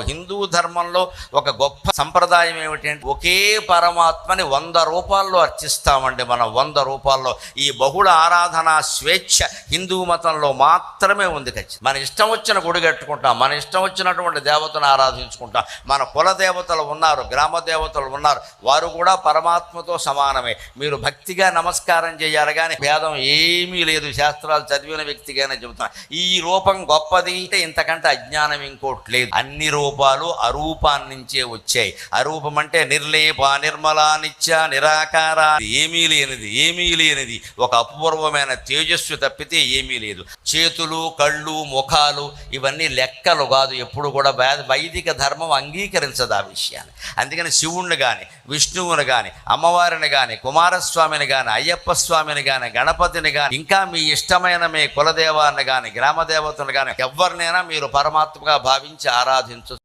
హిందూ ధర్మంలో ఒక గొప్ప సంప్రదాయం ఏమిటంటే ఒకే పరమాత్మని 100 రూపాల్లో అర్చిస్తామండి. మనం 100 రూపాల్లో. ఈ బహుళ ఆరాధన స్వేచ్ఛ హిందూ మతంలో మాత్రమే ఉంది. ఖచ్చితంగా మన ఇష్టం వచ్చిన గుడి కట్టుకుంటాం, మన ఇష్టం వచ్చినటువంటి దేవతను ఆరాధించుకుంటాం. మన కుల దేవతలు ఉన్నారు, గ్రామ దేవతలు ఉన్నారు, వారు కూడా పరమాత్మతో సమానమే. మీరు భక్తిగా నమస్కారం చేయాలి, కానీ భేదం ఏమీ లేదు. శాస్త్రాలు చదివిన వ్యక్తిగానే చెబుతున్నా. ఈ రూపం గొప్పది అంటే ఇంతకంటే అజ్ఞానం ఇంకోటి లేదు. అన్ని రూపాలు అరూపాన్నించే వచ్చాయి. అరూపం అంటే నిర్లేప, నిర్మల, నిత్య, నిరాకార, ఏమీ లేనిది ఒక అపూర్వమైన తేజస్సు తప్పితే ఏమీ లేదు. చేతులు, కళ్ళు, ముఖాలు ఇవన్నీ లెక్కలు కాదు. ఎప్పుడు కూడా వైదిక ధర్మం అంగీకరించదు ఆ విషయాన్ని. అందుకని శివుణ్ణి కానీ, విష్ణువుని కానీ, అమ్మవారిని కానీ, కుమారస్వామిని కానీ, అయ్యప్ప స్వామిని కానీ, గణపతిని కానీ, ఇంకా మీ ఇష్టమైన మీ కులదేవాన్ని కానీ, గ్రామదేవతను కానీ ఎవరినైనా మీరు పరమాత్మగా భావించి ఆరాధించు.